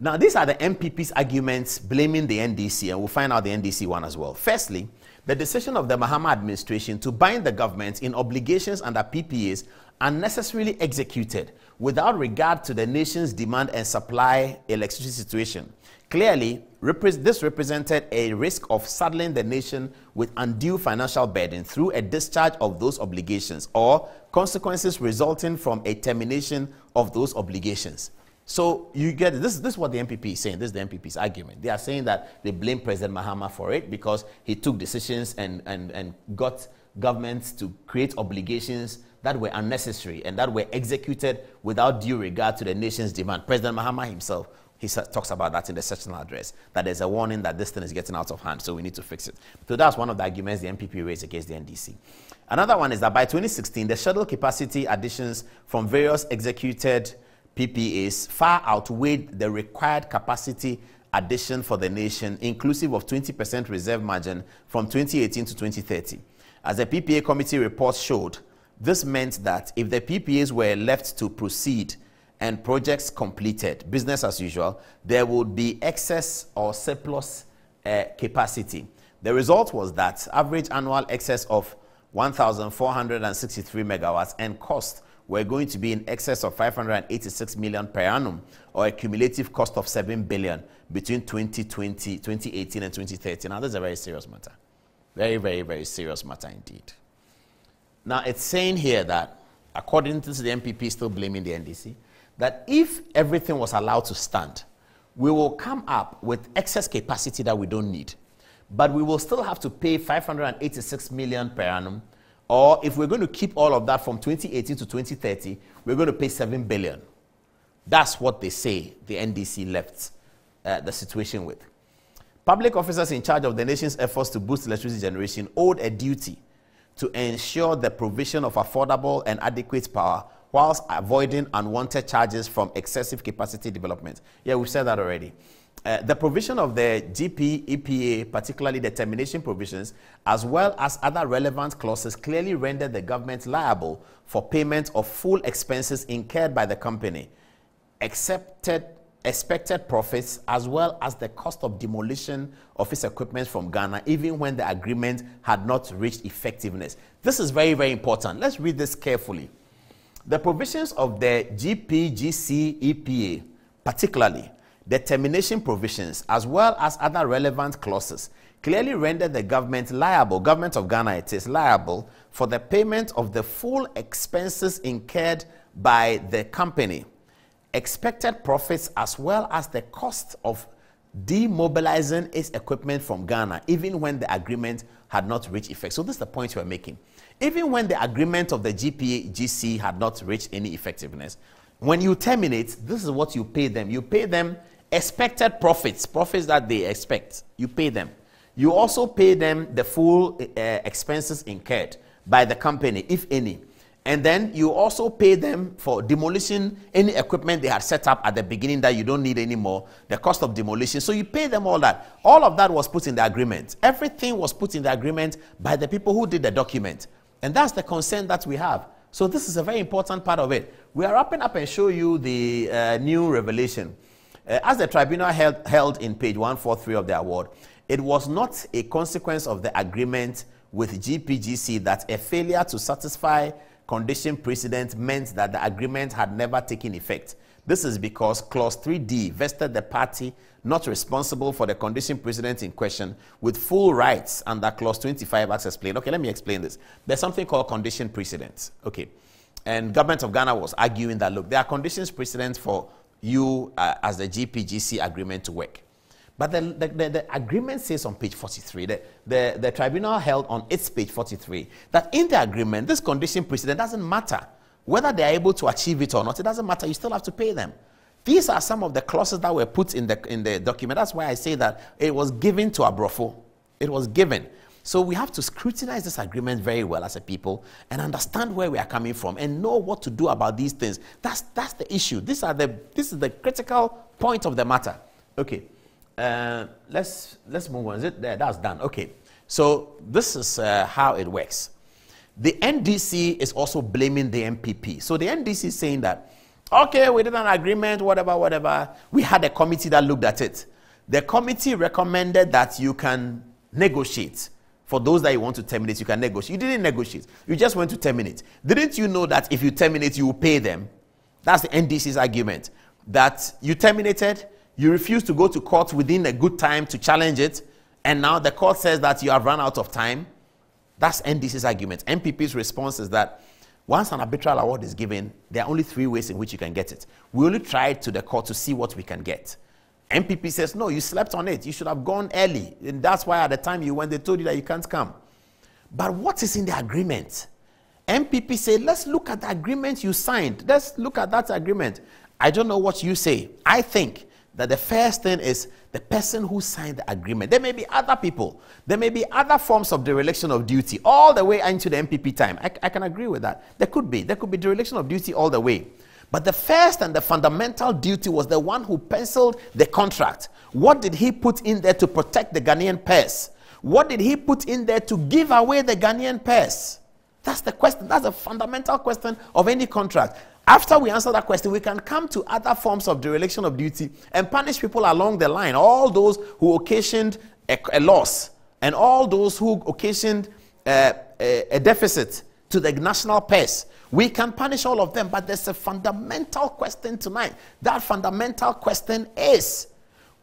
Now, these are the NPP's arguments blaming the NDC, and we'll find out the NDC one as well. Firstly, the decision of the Mahama administration to bind the government in obligations under PPAs unnecessarily executed without regard to the nation's demand and supply electricity situation. Clearly, this represented a risk of saddling the nation with undue financial burden through a discharge of those obligations or consequences resulting from a termination of those obligations. So you get this is what the NPP is saying. This is the NPP's argument. They are saying that they blame President Mahama for it because he took decisions and got governments to create obligations that were unnecessary and that were executed without due regard to the nation's demand. President Mahama himself, he talks about that in the sessional address, that there's a warning that this thing is getting out of hand, so we need to fix it. So that's one of the arguments the NPP raised against the NDC. Another one is that by 2016, the scheduled capacity additions from various executed PPAs far outweighed the required capacity addition for the nation, inclusive of 20% reserve margin from 2018 to 2030. As the PPA Committee report showed, this meant that if the PPAs were left to proceed and projects completed, business as usual, there would be excess or surplus capacity. The result was that average annual excess of 1,463 megawatts and cost were going to be in excess of 586 million per annum, or a cumulative cost of 7 billion between 2020, 2018 and 2030. Now, this is a very serious matter. Very, very, very serious matter indeed. Now, it's saying here that, according to the NPP still blaming the NDC, that if everything was allowed to stand, we will come up with excess capacity that we don't need. But we will still have to pay 586 million per annum, or if we're going to keep all of that from 2018 to 2030, we're going to pay 7 billion. That's what they say the NDC left the situation with. Public officers in charge of the nation's efforts to boost electricity generation owed a duty to ensure the provision of affordable and adequate power whilst avoiding unwanted charges from excessive capacity development. Yeah, we've said that already. The provision of the GP EPA, particularly the termination provisions, as well as other relevant clauses, clearly rendered the government liable for payment of full expenses incurred by the company, expected profits, as well as the cost of demolition of its equipment from Ghana, even when the agreement had not reached effectiveness. This is very, very important. Let's read this carefully. The provisions of the GPGC EPA, particularly the termination provisions, as well as other relevant clauses, clearly render the government liable, government of Ghana it is, liable for the payment of the full expenses incurred by the company, expected profits, as well as the cost of demobilizing its equipment from Ghana, even when the agreement had not reached effect. So this is the point we're making. Even when the agreement of the GPGC had not reached any effectiveness, when you terminate, this is what you pay them. You pay them expected profits, profits that they expect. You pay them. You also pay them the full expenses incurred by the company, if any. And then you also pay them for demolition, any equipment they had set up at the beginning that you don't need anymore, the cost of demolition. So you pay them all that. All of that was put in the agreement. Everything was put in the agreement by the people who did the document. And that's the concern that we have. So this is a very important part of it. We are wrapping up and show you the new revelation. As the tribunal held in page 143 of the award, it was not a consequence of the agreement with GPGC that a failure to satisfy condition precedent meant that the agreement had never taken effect. This is because Clause 3D vested the party not responsible for the condition precedent in question with full rights under Clause 25 as explained. Okay, let me explain this. There's something called condition precedent. Okay, and government of Ghana was arguing that, look, there are conditions precedent for you as the GPGC agreement to work. But the agreement says on page 43, the tribunal held on its page 43, that in the agreement, this condition precedent doesn't matter. Whether they are able to achieve it or not, it doesn't matter. You still have to pay them. These are some of the clauses that were put in the document. That's why I say that it was given to Abrofo. It was given. So we have to scrutinize this agreement very well as a people and understand where we are coming from and know what to do about these things. That's the issue. This is the critical point of the matter. Okay. Let's move on. Is it there? That's done. Okay. So this is how it works. The NDC is also blaming the NPP. So the NDC is saying that Okay, we did an agreement, whatever, whatever. We had a committee that looked at it. The committee recommended that you can negotiate. For those that you want to terminate, you can negotiate. You didn't negotiate. You just went to terminate. Didn't you know that if you terminate, you will pay them? That's the NDC's argument. That you terminated, you refused to go to court within a good time to challenge it, and now the court says that you have run out of time. That's NDC's argument. NPP's response is that once an arbitral award is given, there are only 3 ways in which you can get it. We only tried to the court to see what we can get. NPP says, no, you slept on it. You should have gone early. And that's why at the time you went, they told you that you can't come. But what is in the agreement? NPP said, let's look at the agreement you signed. Let's look at that agreement. I don't know what you say. I think that the first thing is the person who signed the agreement. There may be other people. There may be other forms of dereliction of duty all the way into the NPP time. I can agree with that. There could be dereliction of duty all the way. But the first and the fundamental duty was the one who penciled the contract. What did he put in there to protect the Ghanaian purse? What did he put in there to give away the Ghanaian purse? That's the question. That's the fundamental question of any contract. After we answer that question, we can come to other forms of dereliction of duty and punish people along the line. All those who occasioned a loss and all those who occasioned a deficit to the national purse. We can punish all of them, but there's a fundamental question tonight. That fundamental question is,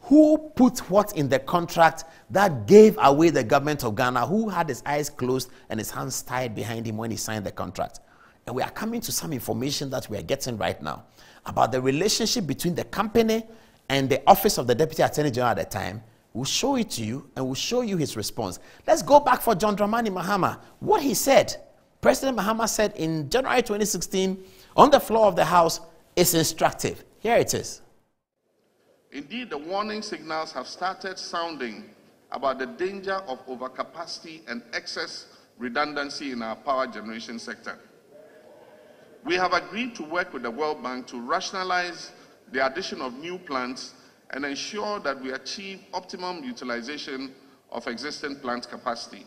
who put what in the contract that gave away the government of Ghana? Who had his eyes closed and his hands tied behind him when he signed the contract? And we are coming to some information that we are getting right now about the relationship between the company and the office of the Deputy Attorney General at the time. We'll show it to you and we'll show you his response. Let's go back for John Dramani Mahama. What he said. President Mahama said in January 2016 on the floor of the House is instructive. Here it is. Indeed, the warning signals have started sounding about the danger of overcapacity and excess redundancy in our power generation sector. We have agreed to work with the World Bank to rationalize the addition of new plants and ensure that we achieve optimum utilization of existing plant capacity.